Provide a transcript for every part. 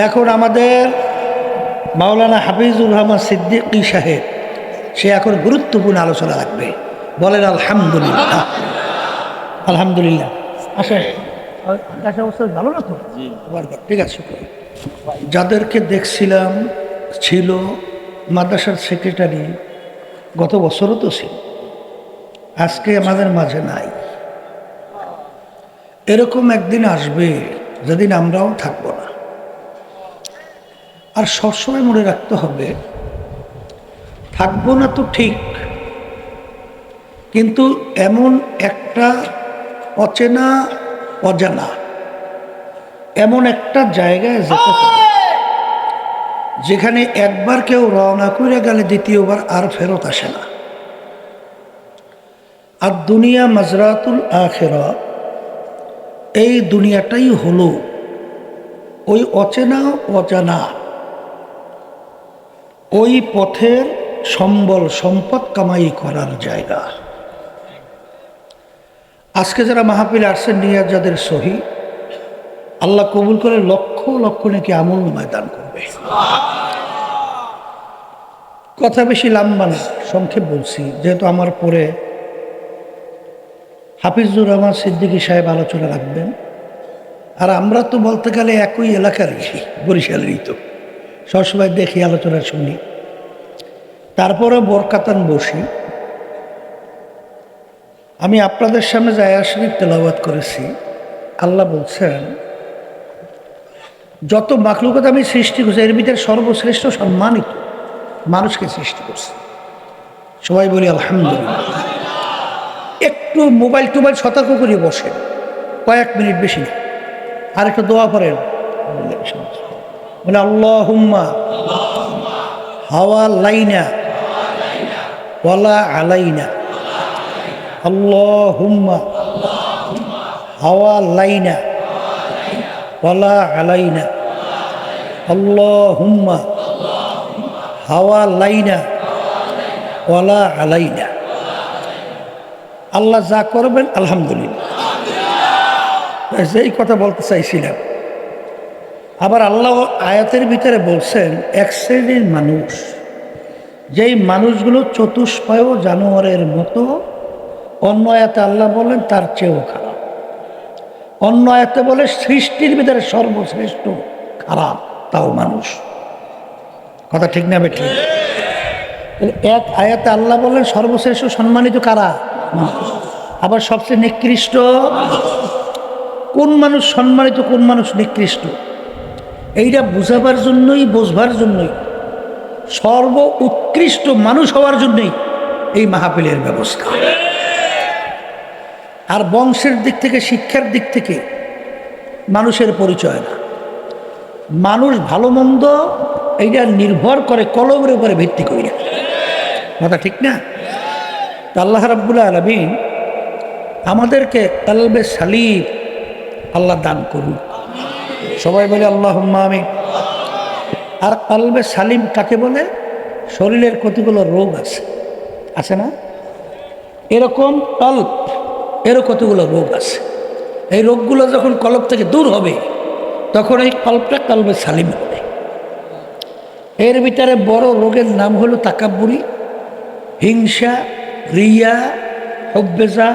এখন আমাদের মাওলানা হাফিজুর রহমান সিদ্দিকী সাহেব সে এখন গুরুত্বপূর্ণ আলোচনা রাখবে। বলেন আলহামদুলিল্লাহ। আলহামদুলিল্লাহ। আসেন, অবস্থা ভালো না তো? ঠিক আছে। যাদেরকে দেখছিলাম ছিল মাদ্রাসার সেক্রেটারি, গত বছরও তো ছিল, আজকে আমাদের মাঝে নাই। এরকম একদিন আসবে যেদিন আমরাও থাকব না। আর সবসময় মনে রাখতে হবে, থাকবো না তো ঠিক, কিন্তু এমন একটা অচেনা অজানা এমন একটা জায়গায় যেতে হবে যেখানে একবার কেউ রওনা করে গেলে দ্বিতীয়বার আর ফেরত আসে না। আর দুনিয়া মাজরাতুল আখিরা, এই দুনিয়াটাই হলো ওই অচেনা অজানা, ওই পথের সম্বল সম্পদ কামাই করার জায়গা। আজকে যারা মাহফিলে আসছেন নিয়ে যাদের সহি, আল্লাহ কবুল করে লক্ষ লক্ষ নাকি আমল ময়দান করবে। কথা বেশি লম্বা না, সংক্ষেপ বলছি, যেহেতু আমার পরে হাফিজুর রহমান সিদ্দিকী সাহেব আলোচনা রাখবেন। আর আমরা তো বলতে গেলে একই এলাকারই, বরিশালেরই, তো সবসময় দেখি, আলোচনা শুনি, তারপরে বরকাতান বসি। আমি আপনাদের সামনে যে আয়াত শরীফ তেলাওয়াত করেছি, আল্লাহ বলছেন যত মাখলুকাত আমি সৃষ্টি করছি এর ভিতরে সর্বশ্রেষ্ঠ সম্মানিত মানুষকে সৃষ্টি করছি। সবাই বলি আলহামদুলিল্লাহ। একটু মোবাইল টোবাইল সতর্ক করে বসে, কয়েক মিনিট বেশি না, আর একটু দোয়া করেন, বলে আল্লাহুম্মা হাওয়া লাইনা ওয়ালা আলাইনা, আল্লাহুম্মা হাওয়া লাইনা ওয়ালা আলাইনা, আল্লাহুম্মা হাওয়া লাইনা ওয়ালা আলাইনা। আল্লাহ যা করবেন আলহামদুলিল্লাহ, যেই কথা বলতে চাইছিলাম। আবার আল্লাহ আয়াতের ভিতরে বলছেন এক শ্রেণীর মানুষ, যেই মানুষগুলো চতুষ্পায় জানোয়ারের মতো, অন্য আয়াতে আল্লাহ বলেন তার চেয়েও খারাপ, অন্য আয়াতে বলে সৃষ্টির ভিতরে সর্বশ্রেষ্ঠ খারাপ তাও মানুষ। কথা ঠিক না বেঠিক? এক আয়াতে আল্লাহ বলেন সর্বশ্রেষ্ঠ সম্মানিত কারা? মানুষ। আবার সবচেয়ে নিকৃষ্ট কোন মানুষ সম্মানিত, কোন মানুষ নিকৃষ্ট, এইটা বুঝাবার জন্যই, বোঝবার জন্যই, সর্ব উৎকৃষ্ট মানুষ হওয়ার জন্যই এই মাহফিলের ব্যবস্থা। আর বংশের দিক থেকে, শিক্ষার দিক থেকে মানুষের পরিচয় না। মানুষ ভালো মন্দ এইটা নির্ভর করে কলমের উপরে ভিত্তি করে। কথা ঠিক না? আল্লাহ রাব্বুল আলামিন আমাদেরকে কলবে সালিম আল্লাহ দান করুন। সবাই বলে আল্লাহুম্মা আমিন। আর কলবে সালিম কাকে বলে? শরীরের কতগুলো রোগ আছে না? এরকম কলব, এরও কতগুলো রোগ আছে। এই রোগগুলো যখন কলব থেকে দূর হবে, তখন এই কলবটা কলবে সালিম হবে। এর ভিতরে বড় রোগের নাম হলো তাকাব্বুরি, হিংসা, রিয়া, হুব্বেজা,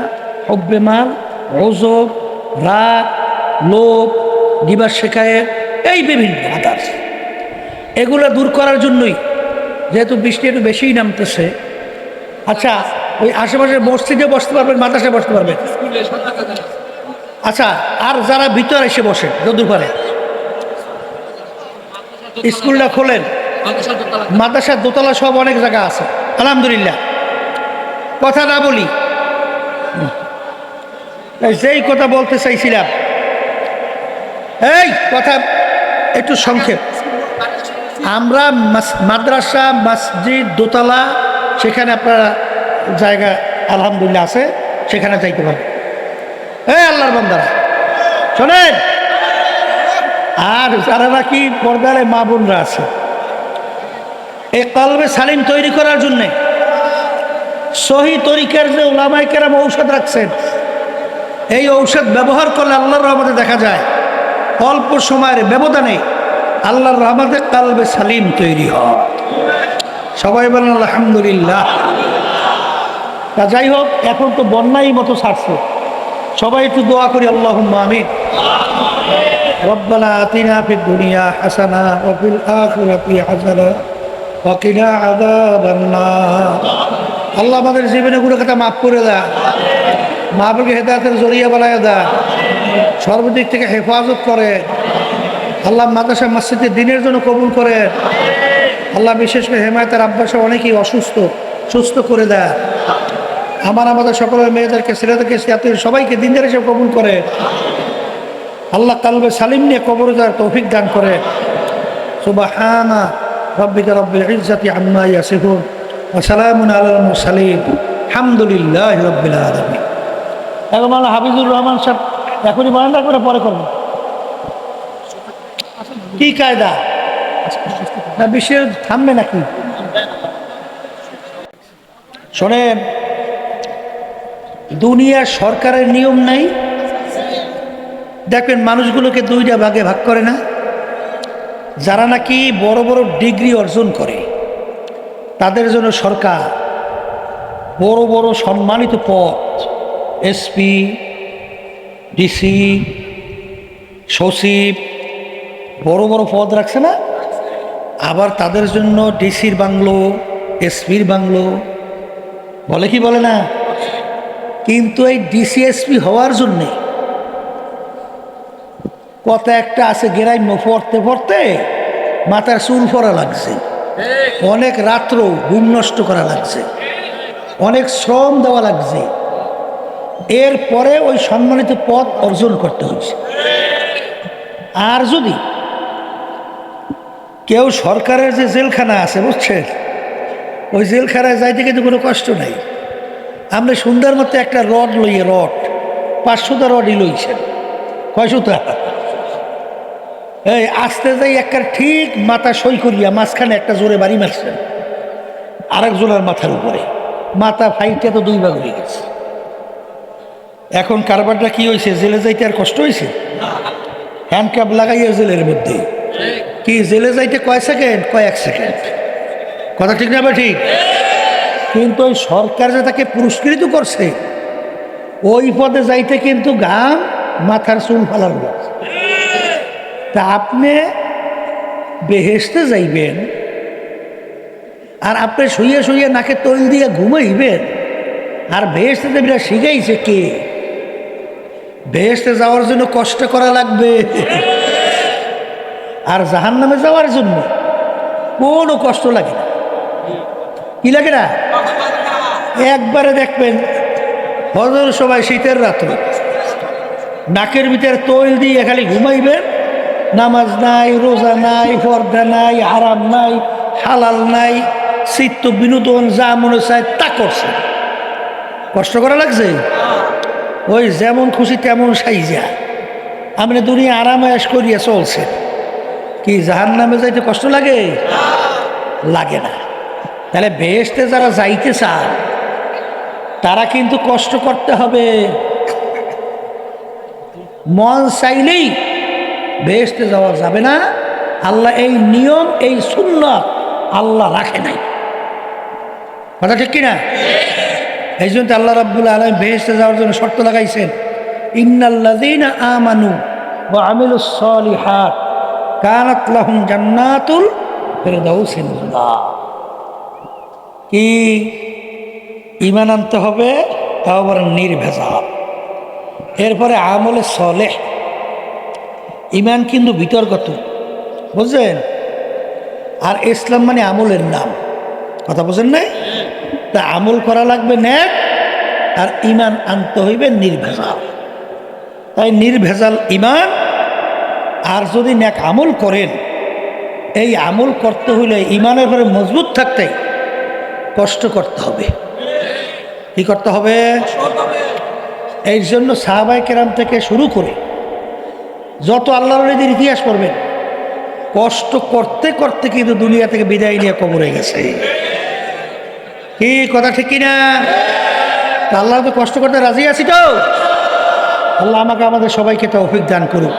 হুব্বে মাল, ওজব, রাগ, লোভ, গিবত শিকায়েত, এই বিভিন্ন আদার্স। এগুলো দূর করার জন্যই, যেহেতু বৃষ্টি একটু বেশিই নামতেছে, আচ্ছা ওই আশেপাশের মসজিদে বসতে পারবেন, মাদ্রাসায় বসতে পারবেন। আচ্ছা, আর যারা ভিতরে এসে বসে যদুর পারে, স্কুলটা খোলেন, মাদ্রাসার দোতলা সব অনেক জায়গা আছে, আলহামদুলিল্লাহ। কথা না বলি, যেই কথা বলতে চাইছিলাম, এই কথা একটু সংক্ষেপ। আমরা মাদ্রাসা, মসজিদ, দোতলা, সেখানে আপনারা জায়গা আলহামদুলিল্লাহ আছে, সেখানে যাইতে পারবেন। এই আল্লাহর বান্দারা শোনেন, আর যারা নাকি পর্দারে মা বোনরা আছে, এই কলবে সালিম তৈরি করার জন্যে সহি তরিকার যে উলামায়ে কেরাম ঔষধ রাখছেন, এই ঔষধ ব্যবহার করলে আল্লাহর রহমতে দেখা যায় অল্প সময়ের ব্যবধানে আল্লাহর রহমতে কালবে সালিম তৈরি হয়। সবাই বলেন আলহামদুলিল্লাহ। তা যাই হোক, এখন তো বন্যাই মতো ছাড়ছে, সবাই একটু দোয়া করি আল্লাহুম্মা আমিন। রব্বানা আতিনা ফিদ দুনিয়া হাসানা ওয়া ফিল আখিরাতি হাসানা ওয়া কিনা আযাবান নার। আল্লাহ আমাদের জীবনে গুনাহ খাতা মাফ করে দেয়, মাহবুবকে হেদায়েতের জরিয়া বানায় দেয়, সর্বদিক থেকে হেফাজত করে। আল্লাহ মাদ্রাসা মসজিদে দিনের জন্য কবুল করে। আল্লাহ বিশেষ করে হেমায়েতের আব্বাসে অনেকেই অসুস্থ, সুস্থ করে দেয়। আমাদের সকলের মেয়েদেরকে, ছেলেদেরকে, জাতির সবাইকে দিনদার হিসেবে কবুল করে। আল্লাহ কালবে সালিম নিয়ে কবরে যাওয়ার তৌফিক দান করে। সুবহানা রাব্বিকা রাব্বিল ইজ্জাতি আম্মা ইয়াসিফুন ওয়া সালামুন আলাল মুরসালিন আলহামদুলিল্লাহি রাব্বিল আলামিন। এখন মাওলানা হাফিজুর রহমান সাহেব এখনই বয়ানটা করে পরে করবেন। কি কায়দা না বিশ্বের থামবে নাকি? শোনেন, দুনিয়ার সরকারের নিয়ম নাই, দেখবেন মানুষগুলোকে দুইটা ভাগে ভাগ করে না। যারা নাকি বড় বড় ডিগ্রি অর্জন করে তাদের জন্য সরকার বড় বড় সম্মানিত পদ, এসপি, ডিসি, সচিব, বড় বড় পদ রাখছে না। আবার তাদের জন্য ডিসির বাংলো, এসপির বাংলো, বলে কি বলে না? কিন্তু এই ডিসি এসপি হওয়ার জন্যে কথা একটা আছে, গ্রাম্য পড়তে পড়তে মাথার চুল পড়া লাগছে, অনেক রাত্র ঘুম নষ্ট করা লাগছে, অনেক শ্রম দেওয়া লাগছে, এরপরে ওই সম্মানিত পদ অর্জন করতে হয়েছে। আর যদি কেউ সরকারের যে জেলখানা আছে বুঝছেন, ওই জেলখানায় যাইতে কিন্তু কোনো কষ্ট নাই। আপনি সুন্দর মতো একটা রড লইয়ে, রড 500টা রডই লইছেন, কয়শোটা? এই আসতে যাই একটা ঠিক মাথা সই করিয়া মাঝখানে একটা জোরে বাড়ি মারছেন আরেকজনের মাথার উপরে, মাথা ফাইটে তো 2 ভাগ হয়ে গেছে। এখন কারবারটা কি হয়েছে? জেলে যাইতে আর কষ্ট হয়েছে? হ্যান্ডক্যাপ লাগাইয়া জেলের মধ্যে। কি জেলে যাইতে কয় সেকেন্ড? কয়েক সেকেন্ড। কথা ঠিক না? ঠিক। কিন্তু ওই সরকার যে তাকে পুরস্কৃত করছে, ওই পদে যাইতে কিন্তু ঘাম মাথার চুল ফালার লাগছে। তা আপনি বেহেশতে যাইবেন আর আপনি শুয়ে শুয়ে নাকে তৈল দিয়ে ঘুমাইবেন, আর বেহেশতে যাবেন শিখাইছে কে? বেহেশতে যাওয়ার জন্য কষ্ট করা লাগবে, আর জাহান্নামে যাওয়ার জন্য কোনো কষ্ট লাগে না। কি লাগে না? একবারে দেখবেন হজর সবাই শীতের রাত্রে নাকের ভিতরে তৈল দিয়ে খালি ঘুমাইবেন, নামাজ নাই, রোজা নাই, পর্দা নাই, হারাম নাই, হালাল নাই, চিত্ত বিনোদন যা মনে চায় তা করছে। কষ্ট করা লাগছে? ওই যেমন খুশি তেমন সাইজা আপনি দুনিয়া আরামায়াস করিয়া চলছে। কি জাহান্নামে যাইতে কষ্ট লাগে? লাগে না। তাহলে বেহেশতে যারা যাইতে চান তারা কিন্তু কষ্ট করতে হবে। মন চাইলেই বেহেশতে যাওয়া যাবে না। আল্লাহ এই নিয়ম, এই সুন্নাত আল্লাহ রাখে নাই। কথা ঠিক কিনা? এই জন্য আল্লাহ রাব্বুল আলামিন বেহেশতে যাওয়ার জন্য শর্ত লাগাইছেন, ইন্নাল্লাযীনা আমানু ওয়া আমিলুস সলিহাত কানাত লাহুম জান্নাতুল ফিরদাউসি নুজুলা। কি ঈমান আনতে হবে, তাও আবার নির্ভেজাল। এরপরে আমলে সলেহ। ঈমান কিন্তু বিতর্কত, বুঝলেন? আর ইসলাম মানে আমলের নাম। কথা বুঝেন নাই? তা আমল করা লাগবে নেক, আর ঈমান আনতে হইবে নির্ভেজাল। তাই নির্ভেজাল ঈমান। আর যদি নেক আমল করেন, এই আমল করতে হইলে ঈমানের পরে মজবুত থাকতে কষ্ট করতে হবে। কি করতে হবে? এই জন্য সাহাবায়ে কেরাম থেকে শুরু করে যত আল্লাহর ওলিদের ইতিহাস পড়বেন, কষ্ট করতে করতে কিন্তু দুনিয়া থেকে বিদায় নিয়ে কবরে গেছে। কি কথা ঠিক কিনা? আল্লাহ তো কষ্ট করতে রাজি আছি তো। আল্লাহ আমাকে আমাদের সবাইকে তৌফিক দান করুক।